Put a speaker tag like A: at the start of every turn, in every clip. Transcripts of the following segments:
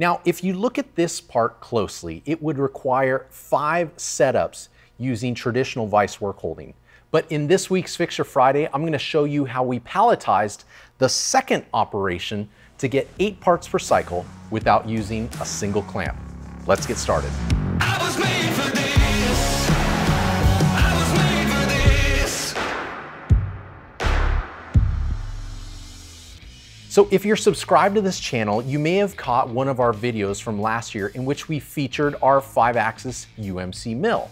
A: Now, if you look at this part closely, it would require 5 setups using traditional vise work holding. But in this week's Fixture Friday, I'm going to show you how we palletized the second operation to get 8 parts per cycle without using a single clamp. Let's get started.
B: I was made for this. I was made for this.
A: So if you're subscribed to this channel, you may have caught one of our videos from last year in which we featured our 5-axis UMC mill.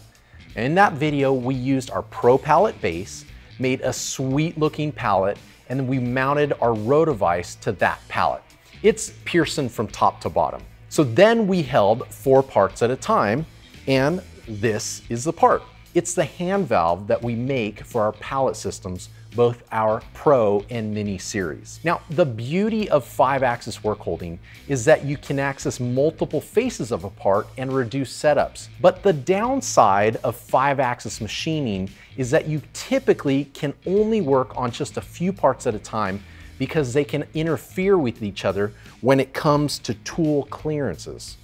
A: And in that video, we used our Pro Pallet base, made a sweet looking pallet, and then we mounted our RotoVice to that pallet. It's Pearson from top to bottom. So then we held 4 parts at a time, and this is the part. It's the hand valve that we make for our pallet systems, both our Pro and Mini series. Now, the beauty of 5-axis work holding is that you can access multiple faces of a part and reduce setups. But the downside of 5-axis machining is that you typically can only work on just a few parts at a time because they can interfere with each other when it comes to tool clearances.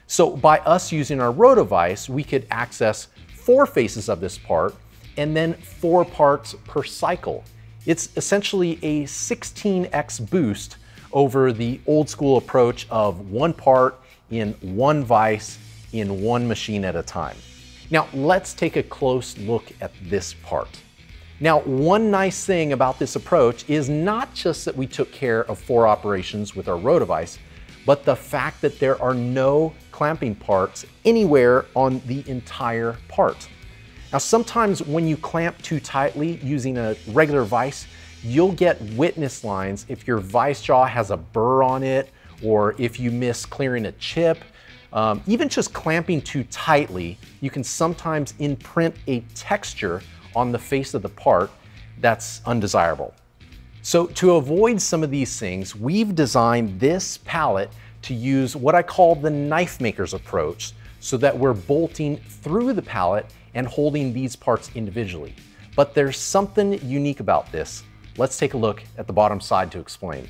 A: So by us using our RotoVice, we could access 4 faces of this part and then 4 parts per cycle. It's essentially a 16x boost over the old school approach of 1 part in 1 vise in 1 machine at a time. Now let's take a close look at this part. Now, one nice thing about this approach is not just that we took care of 4 operations with our RotoVice, but the fact that there are no clamping parts anywhere on the entire part. Now, sometimes when you clamp too tightly using a regular vise, you'll get witness lines if your vise jaw has a burr on it, or if you miss clearing a chip. Even just clamping too tightly, you can sometimes imprint a texture on the face of the part that's undesirable. So to avoid some of these things, we've designed this pallet to use what I call the knife maker's approach, so that we're bolting through the pallet and holding these parts individually. But there's something unique about this. Let's take a look at the bottom side to explain.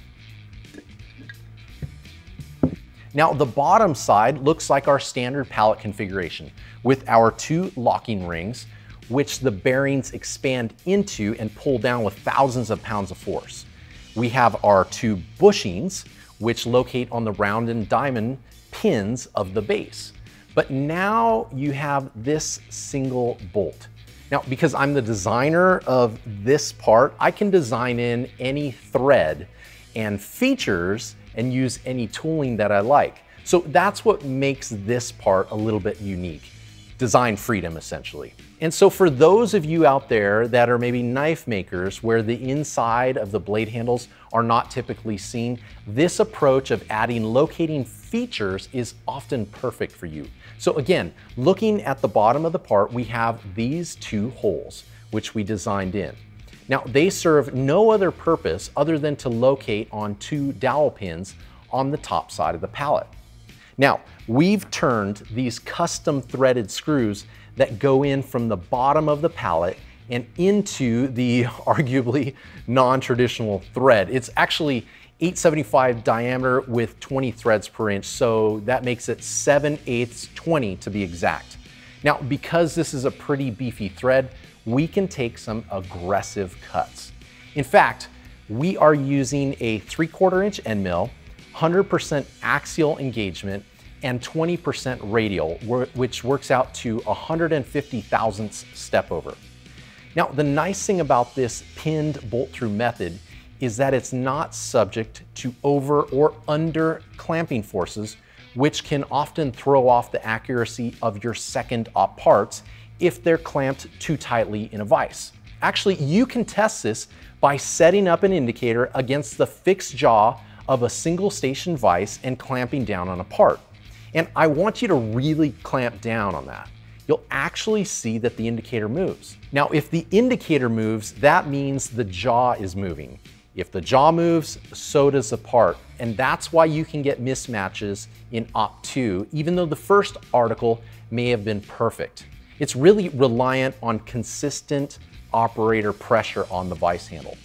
A: Now, the bottom side looks like our standard pallet configuration with our 2 locking rings, which the bearings expand into and pull down with thousands of pounds of force. We have our 2 bushings, which locate on the round and diamond pins of the base. But now you have this single bolt. Now, because I'm the designer of this part, I can design in any thread and features and use any tooling that I like. So that's what makes this part a little bit unique. Design freedom, essentially. And so for those of you out there that are maybe knife makers where the inside of the blade handles are not typically seen, this approach of adding locating features is often perfect for you. So again, looking at the bottom of the part, we have these 2 holes, which we designed in. Now, they serve no other purpose other than to locate on 2 dowel pins on the top side of the pallet. Now, we've turned these custom threaded screws that go in from the bottom of the pallet and into the arguably non-traditional thread. It's actually 875 diameter with 20 threads per inch, so that makes it 7/8 20 to be exact. Now, because this is a pretty beefy thread, we can take some aggressive cuts. In fact, we are using a 3/4 inch end mill, 100% axial engagement, and 20% radial, which works out to 150 thousandths step over. Now, the nice thing about this pinned bolt through method is that it's not subject to over or under clamping forces, which can often throw off the accuracy of your second op parts if they're clamped too tightly in a vise. Actually, you can test this by setting up an indicator against the fixed jaw of a single station vise and clamping down on a part. And I want you to really clamp down on that. You'll actually see that the indicator moves. Now, if the indicator moves, that means the jaw is moving. If the jaw moves, so does the part. And that's why you can get mismatches in Op 2, even though the first article may have been perfect. It's really reliant on consistent operator pressure on the vise handle.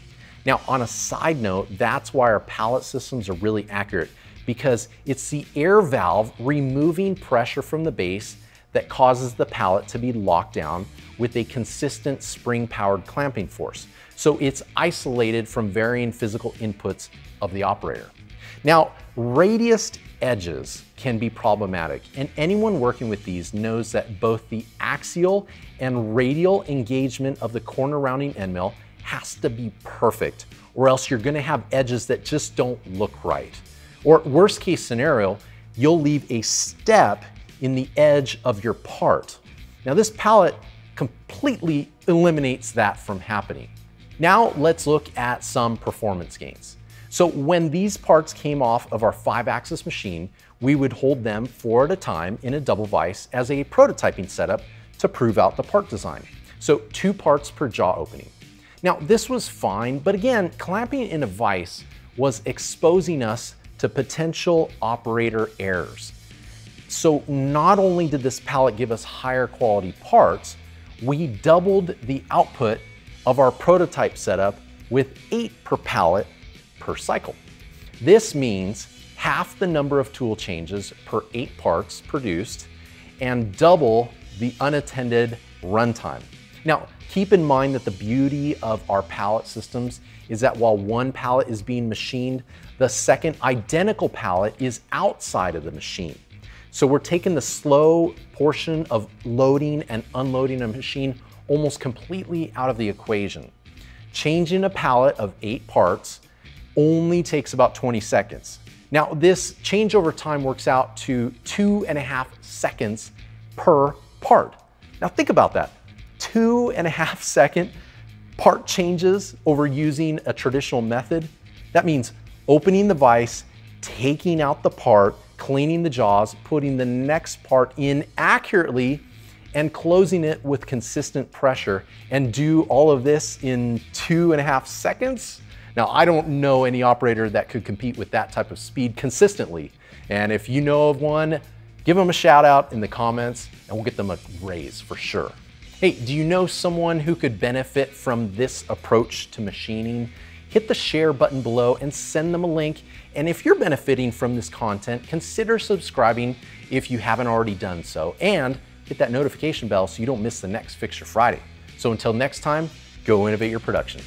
A: Now, on a side note, that's why our pallet systems are really accurate, because it's the air valve removing pressure from the base that causes the pallet to be locked down with a consistent spring-powered clamping force. So it's isolated from varying physical inputs of the operator. Now, radiused edges can be problematic, and anyone working with these knows that both the axial and radial engagement of the corner rounding end mill has to be perfect, or else you're gonna have edges that just don't look right. Or worst case scenario, you'll leave a step in the edge of your part. Now this pallet completely eliminates that from happening. Now let's look at some performance gains. So when these parts came off of our 5-axis machine, we would hold them 4 at a time in a double vise as a prototyping setup to prove out the part design. So 2 parts per jaw opening. Now this was fine, but again, clamping in a vise was exposing us to potential operator errors. So not only did this pallet give us higher quality parts, we doubled the output of our prototype setup with 8 per pallet per cycle. This means half the number of tool changes per 8 parts produced and double the unattended runtime. Now, keep in mind that the beauty of our pallet systems is that while one pallet is being machined, the second identical pallet is outside of the machine. So we're taking the slow portion of loading and unloading a machine almost completely out of the equation. Changing a pallet of 8 parts only takes about 20 seconds. Now this changeover time works out to 2.5 seconds per part. Now think about that, 2.5 second part changes over using a traditional method. That means opening the vise, taking out the part, cleaning the jaws, putting the next part in accurately, and closing it with consistent pressure, and do all of this in 2.5 seconds. Now, I don't know any operator that could compete with that type of speed consistently. And if you know of one, give them a shout out in the comments and we'll get them a raise for sure. Hey, do you know someone who could benefit from this approach to machining? Hit the share button below and send them a link. And if you're benefiting from this content, consider subscribing if you haven't already done so. And hit that notification bell so you don't miss the next Fixture Friday. So until next time, go innovate your production.